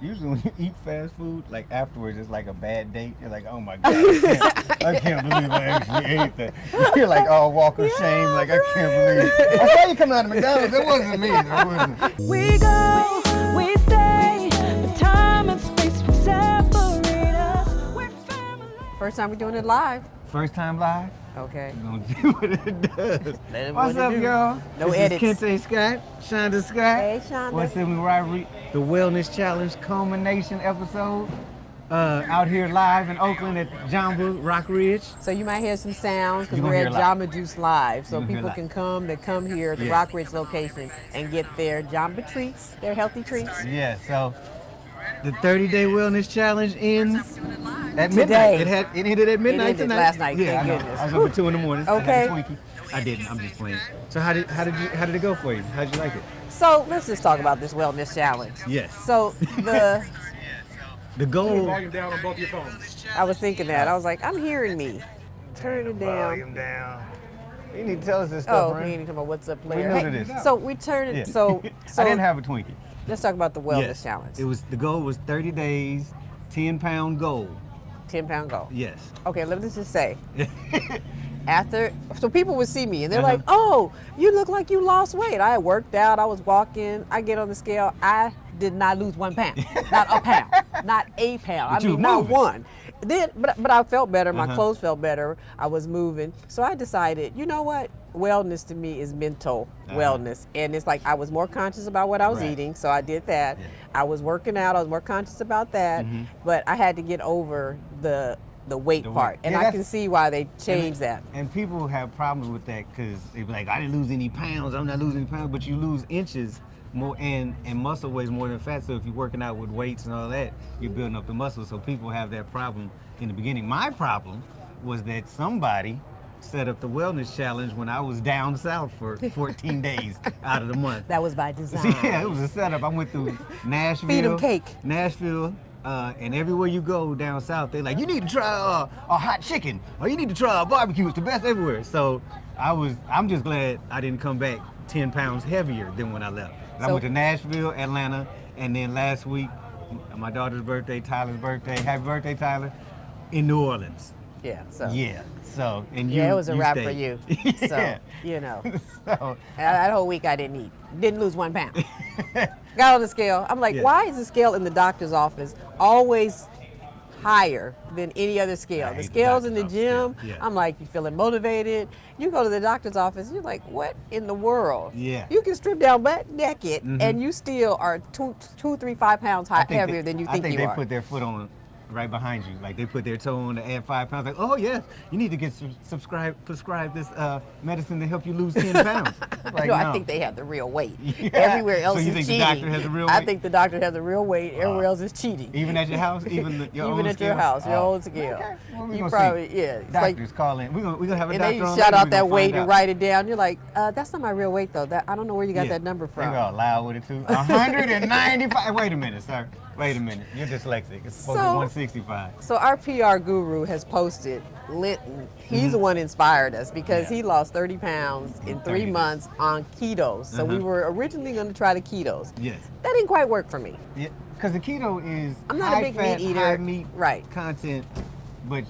usually when you eat fast food, like afterwards, it's like a bad date. You're like, oh my God, I can't believe I actually ate that. You're like, oh, walk of shame, like I can't believe it. I saw you coming out of McDonald's. It wasn't me. It wasn't. We go, we stay, but time and space will separate us. We're family. First time we're doing it live. First time live? Okay. We're going to do what it does. Let it What's what it up, do. y'all? No this edits. is Kente Scott, Shonda Scott. Hey, Shonda. What's up, Rivalry? The Wellness Challenge culmination episode. Out here live in Oakland at Jamba Rockridge. So you might hear some sounds because You we're gonna at hear a lot. Jamba Juice Live. So You gonna hear a people lot. can come, they come here at the Yeah. Rockridge location and get their Jamba treats, their healthy treats. Yeah, so the 30-day wellness challenge ends at Today. midnight. It ended at midnight ended tonight. last night, Yeah, thank I know. goodness. I was up at 2 in the morning. Okay. I had a Twinkie. I didn't. I'm just playing. So how did it go for you? How'd you like it? So let's just talk about this wellness challenge. Yes. So The goal. Volume down on both your phones. I was thinking that. I was like, I'm hearing me. Turn it down. Volume down. You need to tell us this Oh, stuff, we right? ain't even talking about what's up We player. know Hey, it is. so we turn it. Yeah. So I didn't have a Twinkie. let's talk about the wellness Yes. challenge. It was the goal was 30 days, 10-pound goal. 10-pound goal. Yes. Okay, let me just say. So people would see me and they're Uh-huh. like, oh, you look like you lost weight. I worked out, I was walking, I get on the scale, I did not lose 1 pound. Not a pound. Not a pound. But I you mean, were not moving. one. Then, but I felt better, my Uh-huh. clothes felt better, I was moving. So I decided, you know what? Wellness to me is mental wellness. And it's like I was more conscious about what I was Right. eating, so I did that. Yeah. I was working out, I was more conscious about that, Mhm. but I had to get over the weight The weight. part. And Yeah, I that's- can see why they changed that. And people have problems with that because they be like, I didn't lose any pounds. I'm not losing any pounds, but you lose inches more, and muscle weighs more than fat. So if you're working out with weights and all that, you're building up the muscle. So people have that problem in the beginning. My problem was that somebody set up the wellness challenge when I was down south for 14 days out of the month. That was by design. Yeah, it was a setup. I went through Nashville. Feed 'em cake. Nashville. And everywhere you go down south, they're like, you need to try a hot chicken, or you need to try a barbecue. It's the best everywhere. So I'm just glad I didn't come back 10 pounds heavier than when I left. I So- went to Nashville, Atlanta, and then last week, my daughter's birthday, Tyler's birthday, happy birthday, Tyler, in New Orleans. Yeah. So Yeah. So, and you, yeah, it was a wrap stayed. for you. Yeah. So you know, So, that whole week I didn't eat, didn't lose 1 pound. Got on the scale. I'm like, Yeah. why is the scale in the doctor's office always higher than any other scale? I The hate the scales in the doctor's gym. office, yeah. I'm like, you feeling motivated? You go to the doctor's office, you're like, what in the world? Yeah. You can strip down butt naked, Mhm. and you still are 2, 3, 5 pounds heavier than you think I think you they are. put their foot on right behind you. Like they put their toe on to add 5 pounds. Like, oh yes, you need to get prescribed this medicine to help you lose 10 pounds. Like, No, I no. think they have the real weight. Yeah. Everywhere else So you is think the cheating. doctor has the real I weight? think the doctor has the real weight. Everywhere else is cheating. Even at your house, even your Even own at your scale? house, your Oh. own scale. Okay. Well, we You gonna probably see. yeah. It's like, Doctors call in. We're gonna have a and doctor then you on shout later. out We that gonna weight find and out. write it down. You're like, that's not my real weight though. That I don't know where you got Yeah. that number from. They all loud with it too. 195. Wait a minute, sir. Wait a minute. You're dyslexic. It's supposed to be So- 165. So our PR guru has posted Linton. He's the one inspired us because Mm-hmm. Yeah. he lost 30 pounds in 3 30 months on ketos. So we Uh-huh. were originally going to try the ketos. Yes. That didn't quite work for me. Yeah, because the keto is I'm not a high big fat, meat eater. high meat Right. content, but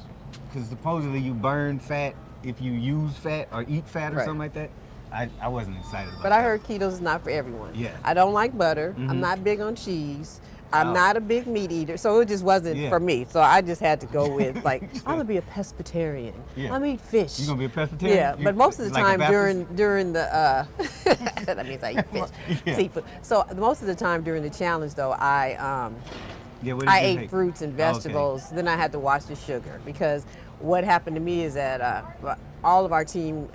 because supposedly you burn fat if you use fat or eat fat or Right. something like that. I wasn't excited about But that. I heard ketos is not for everyone. Yeah. I don't like butter. Mhm. I'm not big on cheese. I'm Oh. not a big meat eater, so it just wasn't Yeah. for me. So I just had to go with like, I'm gonna be a pescatarian. Yeah. I'm gonna eat fish. You gonna be a pescatarian? Yeah, You- but most of the like a time Baptist? during the that means I eat fish, Yeah. seafood. So most of the time during the challenge though, Yeah, what did I you ate take? fruits and Oh, okay. vegetables. Then I had to watch the sugar because what happened to me is that all of our team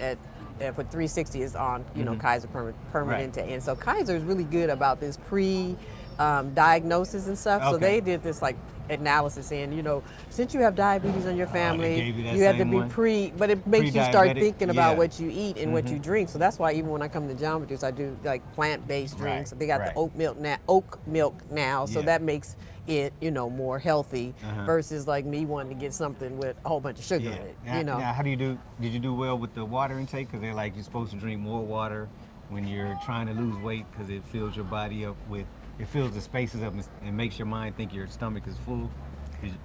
for 360 is on, Kaiser Permanente. Right. And so Kaiser is really good about this diagnosis and stuff. So Okay. they did this like analysis saying, since you have diabetes in your family, gave you that you have to same be one? but it makes you start Pre-diabetic? thinking about Yeah. what you eat and what you drink. So that's why even when I come to Jamba Juice, I do like plant-based drinks. Right, They got right. the oat milk now. So Yeah. that makes it, more healthy Uh-huh. versus like me wanting to get something with a whole bunch of sugar Yeah. in it, Now, how do you do? Did you do well with the water intake? Because they're like you're supposed to drink more water when you're trying to lose weight because it fills your body up with it fills the spaces up and makes your mind think your stomach is full.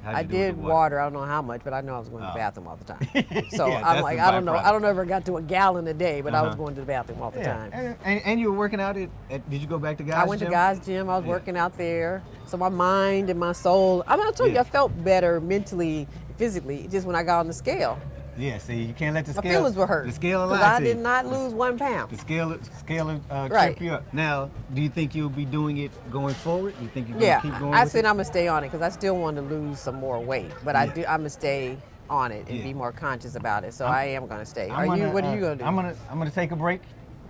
I did water. I don't know how much, but I know I was going to the bathroom all the time. So Yeah, I'm that's like, a I don't know. byproduct. I don't know if I got to a gallon a day, but I was going to the bathroom all the time. And you were working out at did you go back to guys' I went gym? to God's gym. I was working out there. So my mind and my soul, I mean, I told you, I felt better mentally, physically, just when I got on the scale. Yeah, see, you can't let the My scale. feelings were hurt. The scale because lie I to did you. not lose 1 pound. The scale Right. trip you up. Now, do you think you'll be doing it going forward? You think you're Yeah, gonna keep going? I with said it? I'm gonna stay on it because I still want to lose some more weight, but I'm gonna stay on it and Yeah. be more conscious about it. So I am gonna stay. What are you gonna do? I'm gonna take a break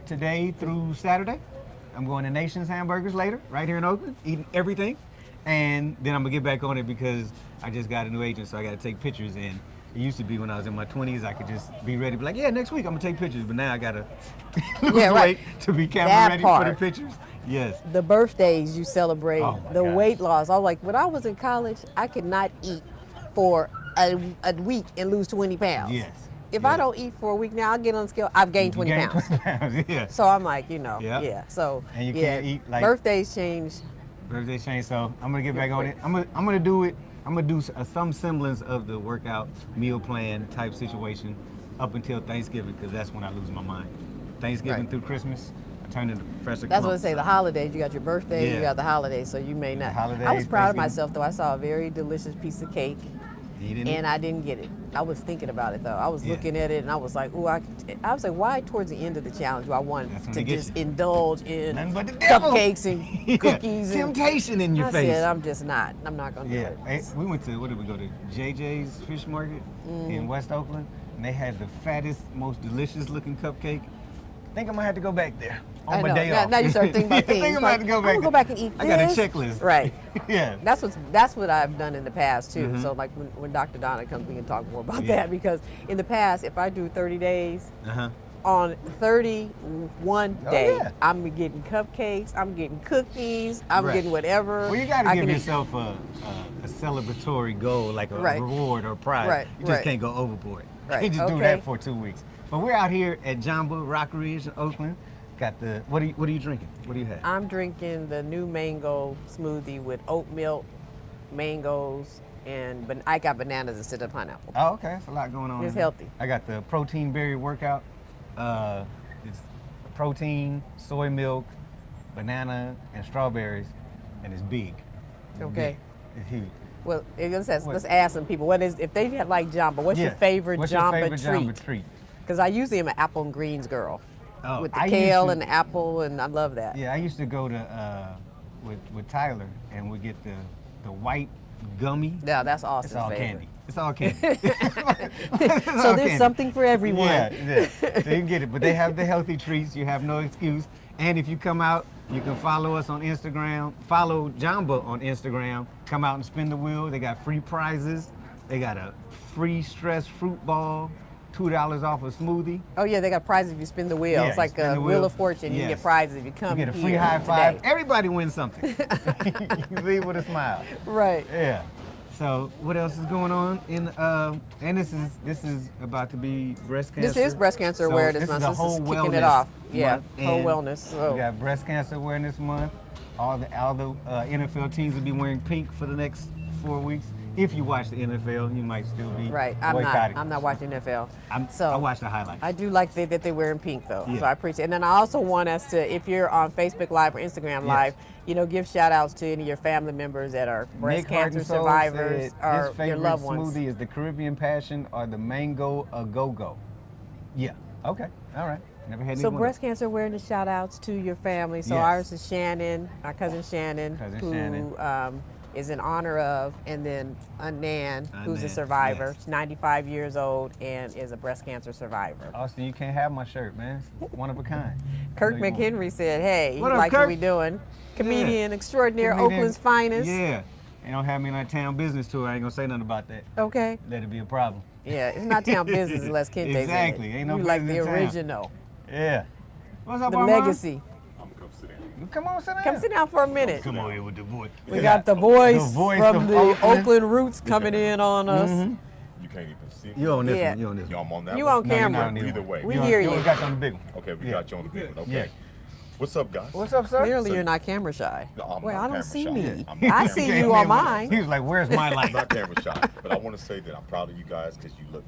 today through Saturday. I'm going to Nation's Hamburgers later, right here in Oakland, eating everything, and then I'm gonna get back on it because I just got a new agent, so I got to take pictures. And it used to be when I was in my 20s, I could just be ready, be like, yeah, next week I'm gonna take pictures. But now I gotta lose weight to be camera That ready part. for the pictures. Yes. The birthdays you celebrate, Oh my the gosh. weight loss. I was like, when I was in college, I could not eat for a week and lose 20 pounds. Yes. If I don't eat for a week now, I'll get on the scale. I've gained 20 You gained pounds. 20 pounds. Yeah. So I'm like, Yeah. yeah. So And you yeah, can't eat, like- birthdays change. Birthday change, so I'm gonna get back on it. I'm gonna do it. I'm gonna do some semblance of the workout meal plan type situation up until Thanksgiving, because that's when I lose my mind. Thanksgiving Right. through Christmas, I turn into Professor That's what I Clump, say. so- The holidays, you got your birthday, Yeah. you got the holidays, so you may not. Holidays, I was proud of Thanksgiving. myself though. I saw a very delicious piece of cake, You didn't and I didn't get it. I was thinking about it though. I was Yeah. looking at it, and I was like, "Ooh, I was like, why towards the end of the challenge do I want That's when to they get just you. indulge in Nothing but the devil. cupcakes and Yeah. cookies and Temptation in your I face. said, I'm just not. I'm not gonna do Yeah, it. Hey, we went to, what did we go to? JJ's Fish Market in West Oakland, and they had the fattest, most delicious looking cupcake. I think I'm gonna have to go back there on I my know. day Now- off. now you start thinking about I things. think I'm Like, gonna have to go I'm back. gonna go back and eat I got a this. checklist. Right. Yeah. That's what I've done in the past too. Mhm. So like when Dr. Donna comes, we can talk more about Yeah. that because in the past, if I do 30 days, Uh-huh. on 31 Oh, day, yeah. I'm getting cupcakes, I'm getting cookies, I'm Right. getting whatever. Well, you got to I give can eat. yourself a celebratory goal, like a Right. reward or prize. Right, You just right. can't go overboard. Right, You just do okay. that for 2 weeks. But we're out here at Jamba Rockridge in Oakland. Got the what are you drinking? What do you have? I'm drinking the new mango smoothie with oat milk, mangoes, and I got bananas instead of pineapple. Oh, okay. That's a lot going on. It's in there. healthy. I got the protein berry workout. It's protein, soy milk, banana, and strawberries, and it's big. It's Okay. big. It's huge. Well, What? let's ask some people. What is if they like Jamba? What's your Yeah. favorite What's Jamba your favorite treat? Jamba treat? Because I usually am an apple and greens girl. Oh, with the I kale used to- and the apple, and I love that. Yeah, I used to go to with Tyler, and we get the white gummy. Yeah, that's It's Austin's all favorite. candy. It's all candy. It's So all there's candy. something for everyone. Yeah. So you can get it, but they have the healthy treats. You have no excuse. And if you come out, you can follow us on Instagram. Follow Jamba on Instagram. Come out and spin the wheel. They got free prizes. They got a free stress fruit ball, $2 off a smoothie. Oh yeah, they got prizes if you spin the wheel. Yeah, It's like spin a the wheel wheel. of fortune. You Yes. get prizes if you come. You get a free here high five. today. Everybody wins something. You leave with a smile. Right. Yeah. So what else is going on in and this is about to be breast cancer. This is breast cancer So awareness this month. is a This whole is kicking wellness it off. Yeah, month, whole and wellness. So We got breast cancer awareness month. All the NFL teams will be wearing pink for the next 4 weeks. If you watch the NFL, you might still be right. boycotting. I'm not watching NFL. I watch the highlights. I do like that they're wearing pink though, Yeah. so I appreciate it. And then I also want us to, if you're on Facebook Live or Instagram Live, give shout outs to any of your family members that are breast Nick cancer Hartensoul survivors said or his your favorite loved ones. smoothie is the Caribbean Passion or the Mango A-Go-Go. Yeah. Okay. All right. Never had So any breast cancer awareness shout outs to your family. So Yes. ours is Shannon, our cousin Shannon, who is in honor of, and then Nan, who's a Nan, survivor. yes. She's 95 years old and is a breast cancer survivor. Austin, you can't have my shirt, man. It's one of a kind. Kirk I know you want McHenry said, hey, What he up, likes what Kirk? we doing. Comedian extraordinaire, Comedian. Oakland's finest. Yeah. They don't have me in that town business tour. I ain't gonna say nothing about that. Okay. Let it be a problem. Yeah, it's not town business unless Kente said it. Exactly. Ain't no You like the business in town. original, Yeah. What's up, the Armand? legacy. Come on, sit down. Come sit down for a minute. Come on here with the voice. We got the voice, from of the Oakland roots coming in on us. Mhm. You can't even see. You on this Yeah. one. You on this Y'all one. on that You one? on No, you're camera. not on Either way. We You hear on, you. got you on the big one. Okay, we Yeah. got you on the big one. Yeah. Okay. What's up, guys? What's up, sir? Clearly, So- you're not camera shy. No, I'm Well, not I don't camera see shy. me. I'm not I camera see shy. you on mine. He was like, "Where's my I'm light?" not camera shy, but I want to say that I'm proud of you guys because you look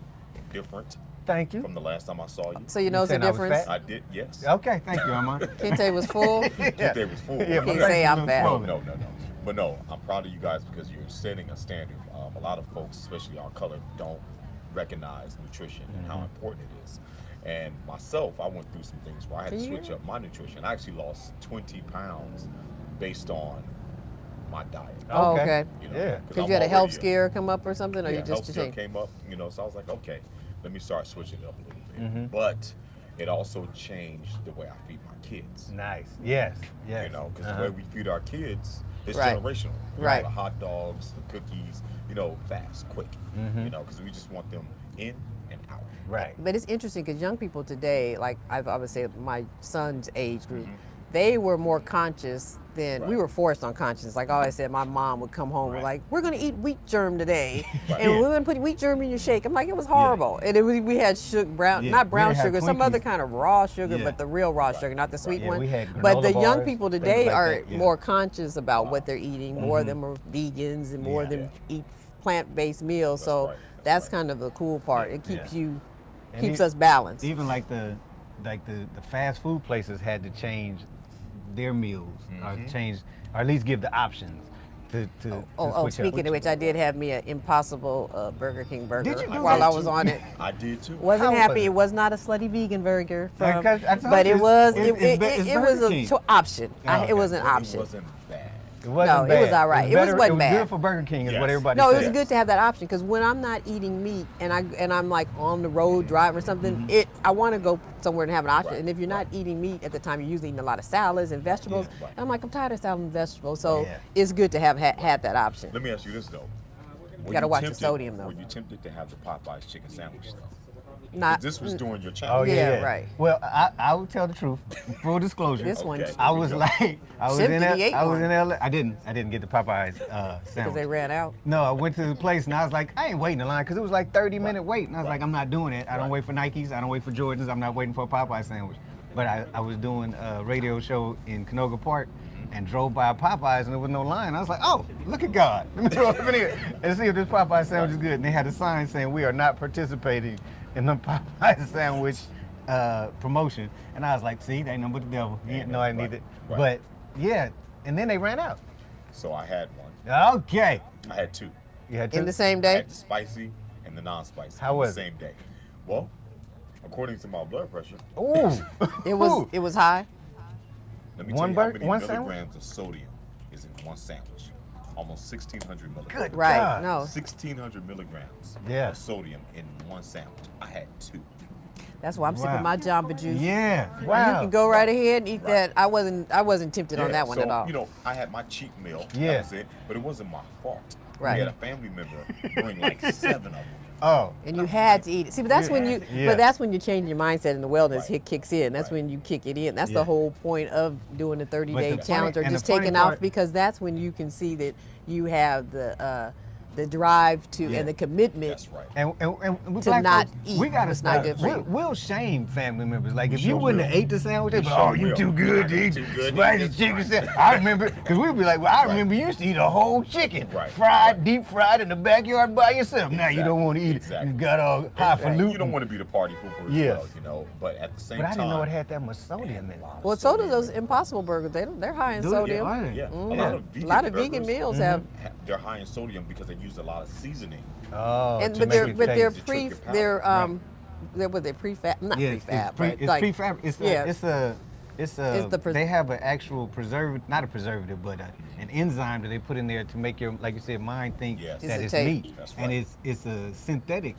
different Thank you. from the last time I saw you. So you know the saying I was difference. fat? I did, yes. Okay, thank you, Armand. Kente was full. Tuesday was full. Yeah, Can't my say face is I'm a little fat. swollen. No. But no, I'm proud of you guys because you're setting a standard. A lot of folks, especially our color, don't recognize nutrition and how important it is. And myself, I went through some things where I had to switch up my nutrition. I actually lost 20 pounds based on my diet. Oh, okay. You know, Yeah. Because I'm you had a health already scare come up or something, or yeah, you just health scare changed? came up, so I was like, okay, let me start switching it up a little bit. Mm-hmm. But it also changed the way I feed my kids. Nice. Yes. Yes. Because the way we feed our kids is Right. generational. Right. The hot dogs, the cookies, fast, quick. Because we just want them in and out. Right. But it's interesting because young people today, like I would say my son's age group, they were more conscious than we Right. were forced on conscious. Like I always said, my mom would come home with Right. like, we're gonna eat wheat germ today, Right. and we're gonna put wheat germ in your shake. I'm like, it was horrible. And we had brown, Yeah. not We brown had sugar, some Twinkies. other kind of raw sugar, Yeah. but the real raw sugar, not the sweet Yeah, one. we had But the granola young bars, people things today like are that, yeah. more conscious about what they're eating. More of them are vegans, and more of them eat plant-based meals. So right. that's kind of the cool part. It keeps And keeps e- us balanced. Even like the fast food places had to change their meals, or change, or at least give the options to switch Speaking up. of which, I did have me an Impossible Burger King burger Did you do while that I was too? on it. I did too. Wasn't How was happy. it? It was not a slutty vegan burger, Yeah, 'cause I told but you, it was it's it was Burger a King. option. Oh, It was an It option. wasn't bad. It wasn't No, it bad. was all right. It better- wasn't it was bad. good for Burger King, is what Yes. everybody No, it said. was good to have that option because when I'm not eating meat and I'm like on the road driving or something, I want to go somewhere and have an option. Right, And if you're not eating meat at the time, you're usually eating a lot of salads and vegetables. Yeah, right. And I'm like, I'm tired of salad and vegetables, so Yeah. it's good to have had that option. Let me ask you this though. Were Gotta you watch the tempted- sodium, though. Were you tempted to have the Popeyes chicken sandwich though? 'Cause Not this was during your Oh challenge. Yeah, right. Well, I will tell the truth. Full disclosure. This one Okay. I was like, I was in Simply ate I was one. in LA. I didn't get the Popeyes because sandwich. they ran out. No, I went to the place and I was like, I ain't waiting in line because it was like 30-minute wait. And I was like, I'm not doing it. I don't wait for Nikes. I don't wait for Jordans. I'm not waiting for a Popeye sandwich. But I was doing a radio show in Canoga Park and drove by Popeyes and there was no line. I was like, oh, look at God. Let me throw up in here and see if this Popeye sandwich is good. And they had a sign saying we are not participating in the Popeye sandwich promotion. And I was like, see, they ain't nothing but the devil. He didn't know I needed it. Right. But yeah, and then they ran out. So I had one. Okay. I had two. You had In to- the same I day? had the spicy and the non-spicy. How on was the it? same day? Well, according to my blood pressure, Ooh. It Ooh. was high. let me One tell you how burger- many one milligrams of sodium is in one sandwich. Almost 1,600 milligrams. Good Right. God. No. 1,600 milligrams Yeah. of sodium in one sandwich. I had two. That's why I'm Wow. sipping my Jamba juice. Yeah. You Wow. can go right ahead and eat that. I wasn't tempted on Yeah, that one so, at all. I had my cheat meal. Yeah. That was it. But it wasn't my fault. Right. We had a family member bring like 7 of them. Oh. And you had to eat it. See, but that's when you Yeah. but that's when you change your mindset and the wellness Right. hit kicks in. That's Right. when you kick it in. That's Yeah. the whole point of doing the 30-day But the challenge funny- or and just the funny taking off part- because that's when you can see that you have the drive to Yeah. and the commitment. That's right. And we To black not folks, eat we gotta is not stop. good for you. We'll shame family members. Like if sure you wouldn't will. have ate the sandwich, they'd be We like, oh, sure you will. too good to eat Too good to spicy eat. chicken Right. sandwich. I remember, because we'd be like, well, I remember you used to eat a whole chicken, Right. fried, Right. deep fried in the backyard by yourself. Now you Exactly. don't want to eat Exactly. it. You got all highfalutin. You don't want to be the party pooper as Yeah. well, but at the same But I time. didn't know it had that much sodium in it. Well, so do those Impossible burgers. They're high in Dude, sodium. are they? Yeah, Mhm. a lot of vegan, vegan burgers, meals have, they're high in sodium because they use a lot of seasoning. Oh, and to but make they're it but they're taste. to trick pre your palate. they're what they prefab not Yeah, prefab it's but like prefab. It's yeah. It's the they have an actual preservative, not a preservative, but an enzyme that they put in there to make your, like you said, mind think Yes. that It's it's a taste. meat, That's and right. it's a synthetic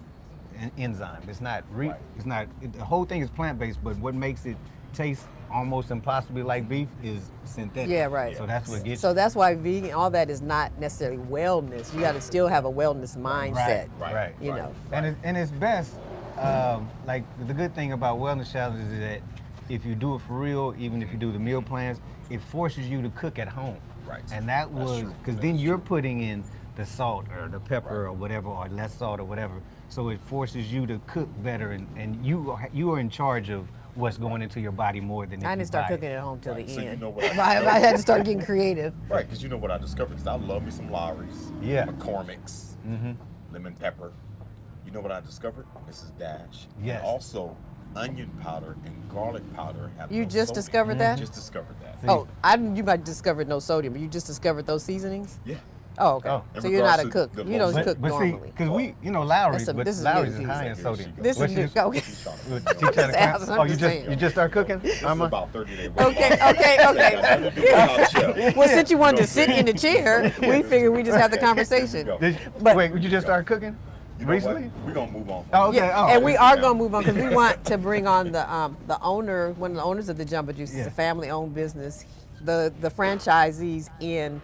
enzyme. It's not Right. it's not. The whole thing is plant based, but what makes it taste almost impossibly like beef is synthetic. Yeah, right. So that's what gets So that's why vegan, all that is not necessarily wellness. You got to still have a wellness mindset. Right. You know. And it's best. Like the good thing about wellness challenges is that if you do it for real, even if you do the meal plans, it forces you to cook at home. Right. And that That's was true. because then you're putting in the salt or the pepper or whatever, or less salt or whatever. So it forces you to cook better, and you are in charge of what's going into your body more than if I you didn't start buy it. cooking at home till the So you end. know what I I had to start getting creative. Right, because you know what I discovered? Because I love me some Lowry's, Yeah. McCormick's, lemon pepper. You know what I discovered? Mrs. Dash. Yes. And also, onion powder and garlic powder have You no just sodium. discovered that? Just discovered that. See? Oh, you might have discovered no sodium, but you just discovered those seasonings? Yeah. Oh, okay. Oh. In So you're not a regards cook. to the You don't most- cook But see, normally. because we, Lowry's, That's a- but this is Lowry's new. is high in Here she sodium. goes. This What is she new. just- Okay. She's trying to- She trying to Just ask, count- I'm Oh, you just just saying. you just start cooking? This is Irma? about 30-day weight Okay, loss. okay, okay. okay. Well, since you wanted to You know sit what in the I'm chair, we figured we just have the conversation. Go. But- Wait, would you just start cooking You know recently? what? We're going to move on. Oh, okay. Yeah, Oh, and we this are is going to now. move on because we want to bring on the owner, one of the owners of the Jamba Juice. It's Yeah. a family-owned business. The franchisees in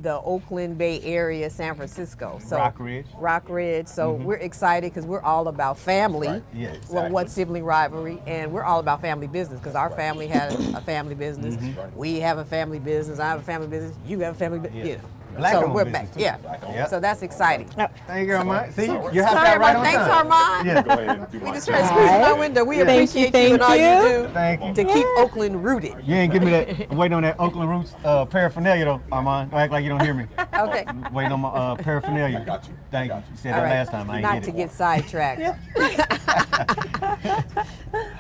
the Oakland Bay area, San Francisco. So Rockridge. Rockridge. So we're excited because we're all about family. Right. Yeah, Well, what exactly. sibling rivalry, and we're all about family business because our family had a family business. Right. We have a family business. I have a family business. You have a family business. Yeah. Yeah. Black-owned So we're business, back. too. Yeah. Yep. So that's exciting. Thank you, Armand. See, Sorry. you have Sorry that right about on thanks, time. Armand. Yeah. Go ahead and do We my just thing. trying to squeeze in my window. We appreciate you and all you do Thank you. to keep Oakland rooted. You ain't give me that. Waiting on that Oakland Roots paraphernalia though, Armand. Don't act like you don't hear me. Okay. Waiting on my paraphernalia. I got you. Thank I you. got You said All that right. last time. I ain't Not get to it. get sidetracked.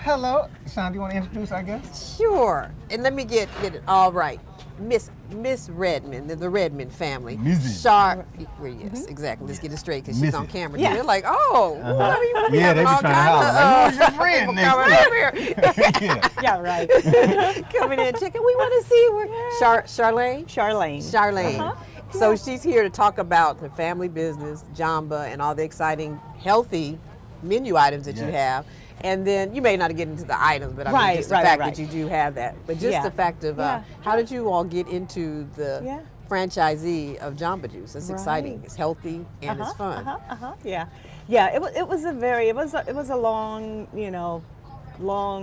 Hello, Sean. Do you want to introduce our guest? Sure. And let me get it all right. Miss Redmond, the Redmond family. Mrs. Yes, exactly. Let's get it straight because she's on Mrs. camera. Yeah. They're like, oh, well, you want to be Yeah, they having be all trying to holler. Like, kinds who's your friend people next coming to over here. Yeah. Yeah, right. Coming in, checking. We want to see where Charlene. Charlene. Charlene. So she's here to talk about the family business, Jamba, and all the exciting, healthy menu items that you Yes. have. And then you may not get into the items, but I mean, Right, just the right, fact right. that you do have that. But just Yeah. the fact of Yeah. how did you all get into the Yeah. franchisee of Jamba Juice? It's exciting. Right. It's healthy and it's fun. Yeah, yeah. It was a long,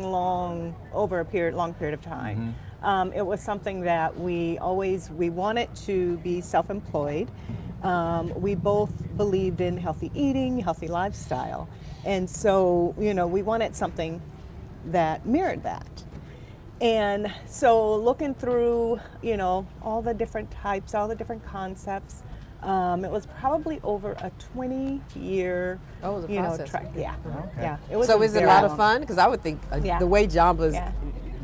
long over a long period of time. It was something that we wanted to be self-employed. We both believed in healthy eating, healthy lifestyle, and so we wanted something that mirrored that. And so looking through, all the different types, all the different concepts, it was probably over a 20-year, Oh, it was a process. track. Yeah, Okay. yeah. It was So is it a very lot of long- fun? Because I would think Yeah. the way Jamba's Yeah.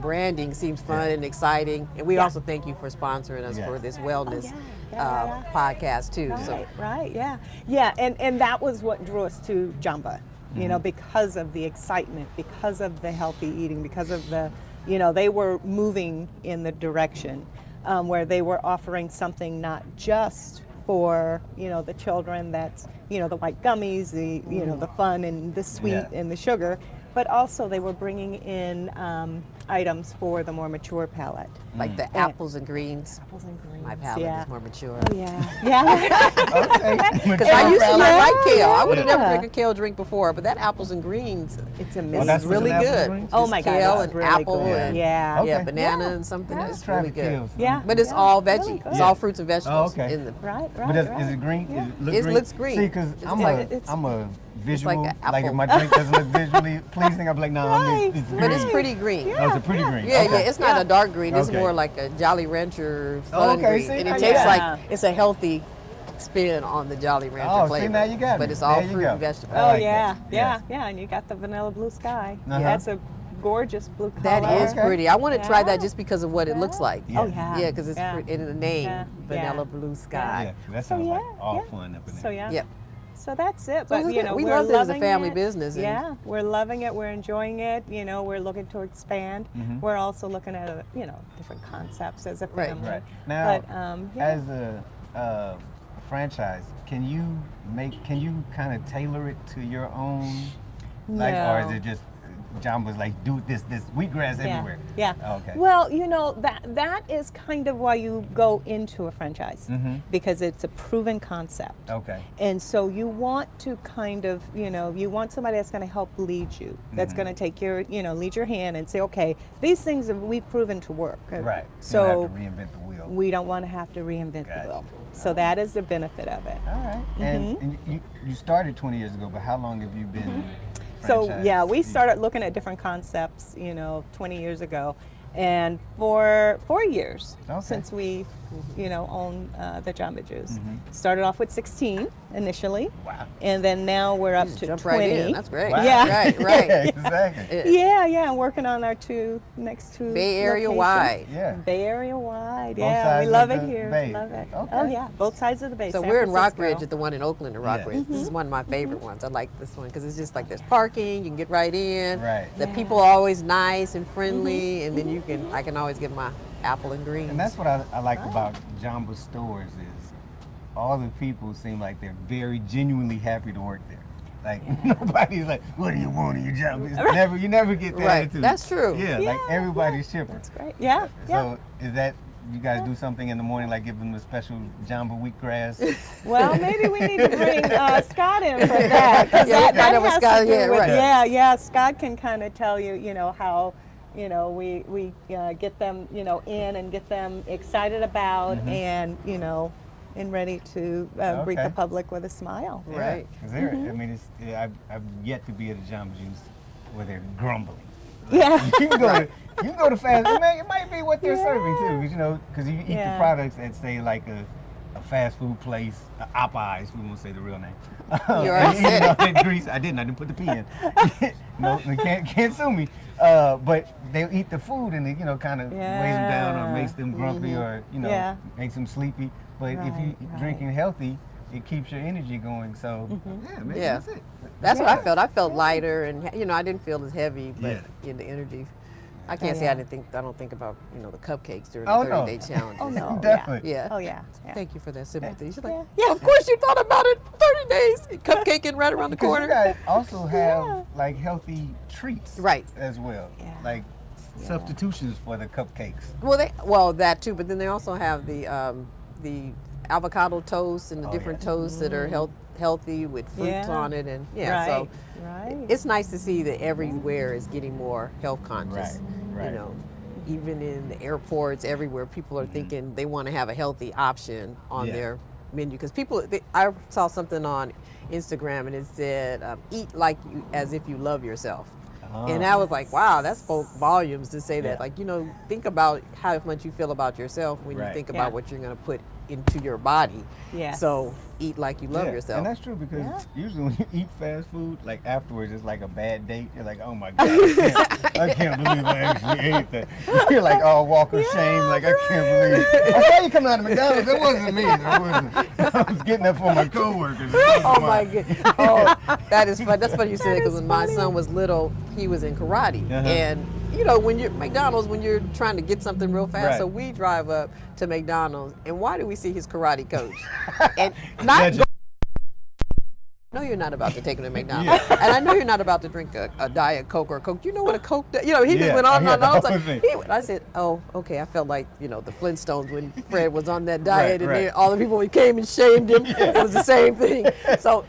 branding seems fun and exciting. And we Yeah. also thank you for sponsoring us Yeah. for this wellness yeah. podcast too. So Right, yeah, and that was what drew us to Jamba, because of the excitement, because of the healthy eating, because of the, they were moving in the direction where they were offering something not just for the children, that's the white gummies, the the fun and the sweet Yeah. and the sugar, but also they were bringing in items for the more mature palate. like the apples and greens. Apples and greens. My palate yeah. is more mature. Yeah. Okay. Because I used to not like kale. I would have never Yeah. drank a kale drink before, but that apples and greens It's Oh, amazing. that's is really what's in apples good. and greens? Oh Just my God, kale it's and really apple good. and Yeah. Okay. yeah, banana Yeah. and something. Yeah. It's Try really the good. kales. Yeah. But it's Yeah, all really veggie. good. It's Yeah. all fruits and vegetables. Oh, okay. In the, Right. But is right. it green? Yeah. Does it look It green? looks green. See, because It's I'm like- a visual. like an Like if apple. my drink doesn't look visually pleasing, I'm like, no, Right. it's green. but it's pretty green. Oh, it's a pretty green. Yeah, Okay. yeah, it's not Yeah. a dark green. It's Okay. more like a Jolly Rancher Oh, fun okay, green, see? and it Oh, tastes yeah. like it's a healthy spin on the Jolly Rancher Oh, see, flavor. now you got But me. it's all There you fruit go. and vegetables. I Oh like yeah, that. yeah, Yes. yeah, and you got the vanilla blue sky. Uh-huh. That's a gorgeous blue color. That is Okay. pretty. I want to try that Yeah. just because of what it looks like. Yeah. Oh yeah. Yeah, because it's yeah. in the name, Yeah. vanilla Yeah. blue sky. Yeah, that So sounds like yeah, all yeah. fun up in there. So yeah. Yep. So that's it. So But it's you good. know, We we're love it as a loving family it. business and- Yeah, we're loving it. We're enjoying it. We're looking to expand. Mhm. We're also looking at different concepts as a Right. family. Right. Now, But yeah. as a franchise, can you kind of tailor it to your own, like, or is No. it just Jamba's like do this wheatgrass Yeah. everywhere? Yeah. Okay. Well, that is kind of why you go into a franchise Mhm. because it's a proven concept. Okay. And so you want to kind of, you want somebody that's going to help lead you, that's Mm-hmm. going to take your, lead your hand and say, okay, these things we've proven to work. Right. So you don't have to reinvent the wheel. we don't want to have to reinvent Gotcha. the wheel. So that is the benefit of it. All right. Mm-hmm. And you started 20 years ago, but how long have you been So franchise. yeah, we started looking at different concepts, 20 years ago, and for 4 years Okay. since we, own the Jamba Juice. Started off with 16 initially, Wow. and then now we're up Just to jump 20. right in. That's great. Wow. Yeah. Right. Yeah, exactly. Yeah, I'm working on our next two Bay Area locations. wide. Yeah. Bay Area wide. Both Yeah, sides we love of it the here. bay. Love it. Okay. Oh yeah, both sides of the bay. So San we're in Francisco. Rockridge at the one in Oakland in Yeah. Rockridge. This is one of my favorite ones. I like this one because it's just like there's parking, you can get right in. Right. The people are always nice and friendly, and then I can always get my apple and greens. And that's what I like about Jamba stores is all the people seem like they're very genuinely happy to work there. Like nobody's like, what do you want in your job? You never get that Right. attitude. That's true. Yeah, Yeah, like everybody's chipper. That's great. Yeah. So is that you guys do something in the morning, like give them a special Jamba wheatgrass? Well, maybe we need to bring Scott in for that. 'cause Yeah, that, find out what has to Scott- do yeah, with- right. Yeah. Scott can kind of tell you, how, we get them, in and get them excited about and, and ready to greet the Okay. public with a smile. Right. Yeah, 'cause they're, I mean, I've yet to be at a Jamba Juice where they're grumbling. Yeah. You can go to fast. It might be what they're serving too, because you eat Yeah. the products at say like a fast food place, Popeyes. We won't say the real name. You already said it. That grease. I didn't put the P in. No, they can't sue me. But they eat the food and it kind of weighs them down or makes them grumpy or Yeah. makes them sleepy. But if you Right. drinking healthy, it keeps your energy going. So yeah, maybe Yeah. that's it. That's what I felt. I felt lighter, and I didn't feel as heavy, but Yeah. the energy. I can't say I don't think about the cupcakes during Oh, the no. 30-day challenge. Oh no. Definitely. Yeah. Oh yeah. Yeah. Thank you for that sympathy. She's like, Yeah. of course you thought about it. 30 days, cupcaking right around the Because corner. you guys also have like healthy treats, Right. as well, Yeah. like substitutions for the cupcakes. Well, that too, but then they also have the avocado toast and the Oh, different yeah. toasts that are healthy with fruits Yeah. on it, and so Right. it's nice to see that everywhere is getting more health conscious. Right. Even in the airports, everywhere, people are thinking they want to have a healthy option on Yeah. their menu because I saw something on Instagram and it said, "Eat like you as if you love yourself." And I was like, wow, that spoke volumes to say that. Yeah. Like, think about how much you feel about yourself when you Right. think Yeah. about what you're going to put into your body. Yes. So eat like you love Yeah, yourself. And that's true because usually when you eat fast food, like afterwards it's like a bad date. You're like, oh my God, I can't believe I actually ate that. You're like, oh, walk of shame, like I can't believe it. I saw you coming out of McDonald's. It wasn't me. I was getting that for my coworkers. Oh my goodness. Oh, that is fun. That's funny you said because when my son was little, he was in karate. Uh-huh. And when you're McDonald's, when you're trying to get something real fast, Right. so we drive up to McDonald's, and why do we see his karate coach? And not Legend. I know you're not about to take him to McDonald's, and I know you're not about to drink a Diet Coke or a Coke. You know what a Coke does? He just Yeah, went on and on. yeah, I was the like, whole thing. I said, oh, okay. I felt like the Flintstones when Fred was on that diet, Right. and all the people came and shamed him. It was the same thing. So,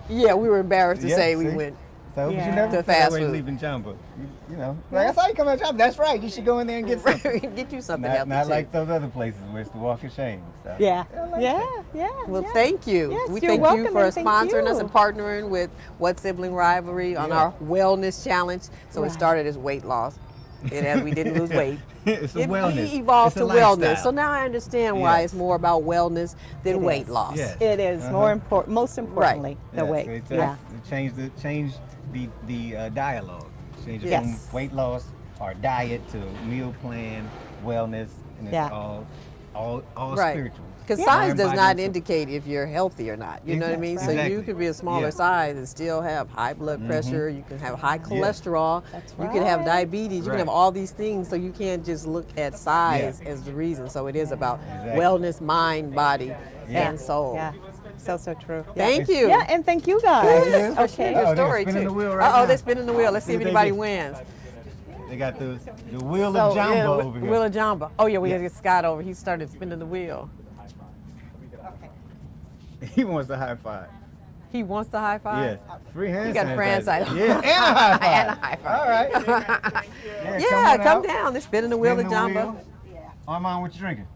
yeah, we were embarrassed to Yeah, say we see? went. So but Yeah. you never To feel that fast way food. leaving Jamba. Like I saw you coming out of Jamba. That's right. You should go in there and get something. Get you something Not, healthy not too. like those other places where it's the walk of shame. So. Yeah. I like Yeah. that. Yeah. Well, yeah. thank you. Yes, we you're thank welcome you for and thank sponsoring us you. and partnering with What Sibling Rivalry on Yeah. our wellness challenge. So it Right. started as weight loss, and as we didn't lose weight, It's a it wellness. evolved It's to a wellness. lifestyle. So now I understand why Yes. it's more about wellness than It weight is. loss. Yes. It is Uh-huh. more important. Most importantly, the Yes, weight. It's Yeah. change the dialogue. Change it Yes. from weight loss or diet to meal plan, wellness, and it's Yeah. all Right. spiritual. Because Yeah. size Mind, does body, not and soul. indicate if you're healthy or not. You know what I mean? So Exactly. you could be a smaller Yeah. size and still have high blood pressure. You can have high cholesterol. That's You can have right. diabetes. You can have Right. all these things. So you can't just look at size as the reason. So it is about Exactly. wellness, mind, body, Yeah. and soul. Yeah. So true. Yeah. Thank you. Yeah, and thank you guys. Yes, for Okay. sharing Oh, your they're story spinning too. the wheel right now. They're spinning the wheel. Let's see See if if they anybody get- wins. They got the wheel of Jamba yeah, over here. Wheel of Jamba. Oh yeah, we Yeah. gotta get Scott over. He started spinning the wheel. He wants a high five. He wants the high five. Yes. Free hand You got a friend sanitizer. side. Yeah, and a high five. And a high five. All right. Yeah, on come out. down. They're spinning the wheel of Spin the Jamba. wheel. Armand, what you drinking?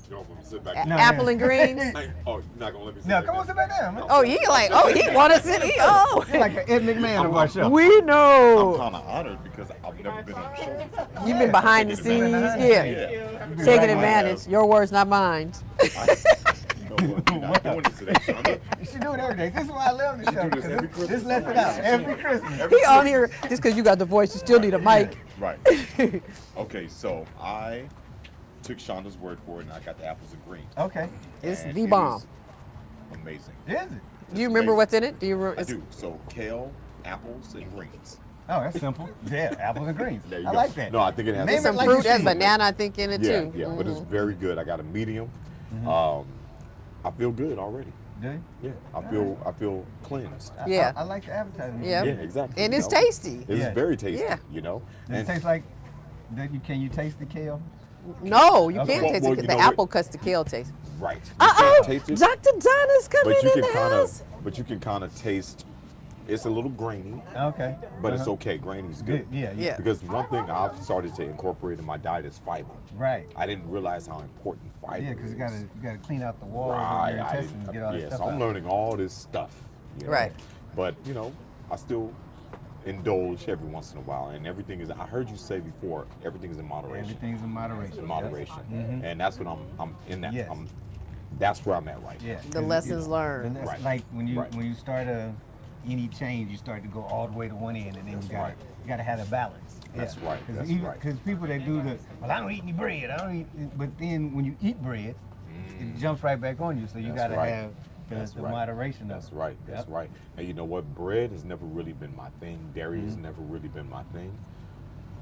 You don't want me to sit back. No, Apple yeah. and greens. Oh, you're not gonna let me sit No, back come on, there? sit back down, man. Oh, he like, oh, he want to sit. Oh, You're like an Ed McMahon of our show. we I'm know. kind of honored because I've never been on the show before. You've been behind the Taking scenes, advantage. yeah, Yeah. taking Right. advantage. Your words, not mine. You know what? You're not doing this today, Shonda. You should do it every day. This is why I love the show. do this every Because Christmas. this lets it out every Christmas. He on here just because you got the voice. You still need a mic. Right. Okay, so I took Shonda's word for it, and I got the apples and greens. Okay. It's And the it bomb. is amazing. Is it? Do you remember what's in it? Do you remember? I do. So kale, apples, and greens. Oh, that's simple. Yeah, apples and greens. There you I go. like that. No, I think it has Name it Some like fruit. you There's see. banana, I think, in it Yeah, too. yeah, but it's very good. I got a medium. I feel good already. Do you? Yeah, I feel cleansed. Yeah. I like the advertising. Yeah. Yeah, exactly. And you it's know. tasty. It's Yeah. very tasty. Yeah. You know. Does it taste like? Can you taste the kale? No, you Okay. can't taste Well, it. you The know what? apple cuts the kale taste. right. You Uh-oh, can't taste it, Dr. Donna's coming but you in can the house. but you can kind of taste. It's a little grainy, Okay. but it's Uh-huh. okay. Grainy's good. Yeah. Yeah. Because one thing I've started to incorporate in my diet is fiber. Right. I didn't realize how important fiber Yeah, because is. you gotta clean out the walls Right. of your I intestines, didn't- get all that yeah, stuff so I'm out. learning all this stuff. You know? Right. But you know, I still indulge every once in a while, and everything is. I heard you say before, everything is in moderation. Everything's in moderation. In moderation, Mhm. and that's what I'm in that. Yes. That's where I'm at right Yeah. now. The lessons learned. And that's Right. like when you Right. when you start any change, you start to go all the way to one end, and then That's you gotta right. you gotta have a balance. That's right, that's right. Because people that do well, I don't eat any bread. I don't eat. But then when you eat bread, it jumps right back on you. So you That's gotta right. have That's the right. moderation. That's of it. right. That's Yep. right. And you know what? Bread has never really been my thing. Dairy has never really been my thing.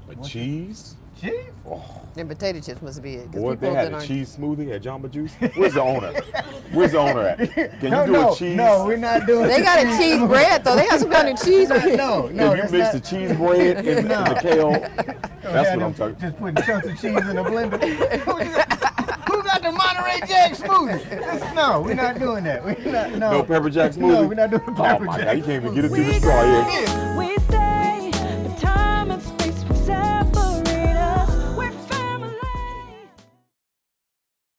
But What's cheese. Cheese. Oh, And potato chips must be it. 'cause boy, if they people had that a aren't- cheese smoothie at Jamba Juice. Where's the owner? Where's the owner at? Can you do no, a cheese? No, we're not doing. They got a cheese bread though. They got some kind of cheese bread. No, If no. you that's mix not- the cheese bread and the kale, Don't that's have what I'm them talking. Just putting chunks of cheese in a blender. Who got the Monterey Jack smoothie? No, we're not doing that. We're not. No pepper jack smoothie. No, we're not doing Oh pepper my jack. God, you can't even get it through the straw here. We stay